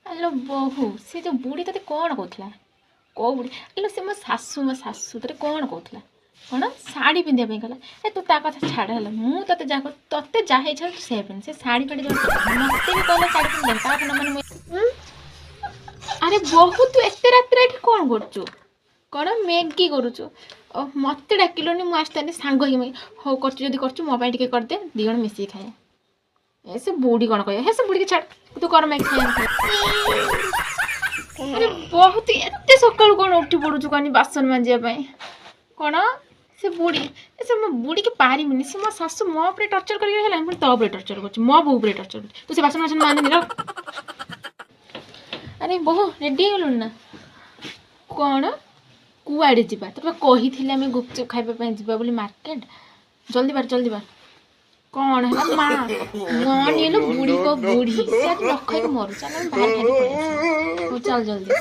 ଆଲୋ ବୋହୁ ସେ ଯୋଉ ବୁଢ଼ୀ ତତେ କ'ଣ କହୁଥିଲା? କୋଉ ବୁଢ଼ୀ? ଆଲୋ ସେ ମୋ ଶାଶୁ ତତେ କ'ଣ କହୁଥିଲା? କ'ଣ ଶାଢ଼ୀ ପିନ୍ଧିବା ପାଇଁ କହିଲା? ଏ ତୁ ତା କଥା ଛାଡ଼ ହେଲା। ମୁଁ ତତେ ଯାହା ତତେ ଯାହା ଇଚ୍ଛା ତୁ ସେୟା ପିନ୍ଧ। ସେ ଶାଢ଼ୀ ଫାଢ଼ୀ ଜମା ମତେ ବି କହିଲା ଶାଢ଼ୀ ପିନ୍ଧିବାକୁ କାହାକୁ ନ ମାନେ ଆରେ ବୋହୁ ତୁ ଏତେ ରାତିରେ ଏଠି କ'ଣ କରୁଛୁ? କ'ଣ ମ୍ୟାଗି କରୁଛୁ? ମତେ ଡାକିଲୁନି ମୁଁ ଆସିଥାନ୍ତି ସାଙ୍ଗ ହେଇକି। ହଉ କରୁଛୁ ଯଦି କରୁଛୁ ମୋ ପାଇଁ ଟିକେ କରିଦେ, ଦୁଇ ଜଣ ମିଶିକି ଖାଇବା। ସେ ବୁଢ଼ୀ କ'ଣ କହିବ? ହେ ସେ ବୁଢ଼ୀକି ଛାଡ଼, ତୁ କର ମ୍ୟାଗି ଖାଇବା। ଆରେ ବହୁତ ଏତେ ସକାଳୁ କ'ଣ ଉଠି ପଡ଼ୁଛୁ କହନି ବାସନ ମାଜିବା ପାଇଁ? କ'ଣ ସେ ବୁଢ଼ୀ ସେ ମୋ ବୁଢ଼ୀକି ପାରିବିନି। ସେ ମୋ ଶାଶୁ ମୋ ଉପରେ ଟର୍ଚର କରିକି ହେଲାଣି, ପୁଣି ତୋ ଉପରେ ଟର୍ଚର କରୁଛି, ମୋ ବୋଉ ଉପରେ ଟର୍ଚର କରୁଛି। ତୁ ସେ ବାସନ ମାଜିନି ରଖ। ଆରେ ବୋହୁ ରେଡ଼ି ହେଇଗଲୁଣି ନା? କ'ଣ କୁଆଡ଼େ ଯିବା? ତୋତେ କହିଥିଲି ଆମେ ଗୁପଚୁପ ଖାଇବା ପାଇଁ ଯିବା ବୋଲି ମାର୍କେଟ। ଜଲ୍ଦି ବାର। କ'ଣ ହେଲା ମା? ଗଣି ହେଲୁ ବୁଢ଼ୀ କୋ ବୁଢ଼ୀ, ସେ ଆଜି ନ ଖାଇକି ମରୁ। ଚାଲ ଆମେ ବାହାର ଖାଇକି ପଳେଇ ଆସିବା। ହଉ ଚାଲ ଜଲ୍ଦି।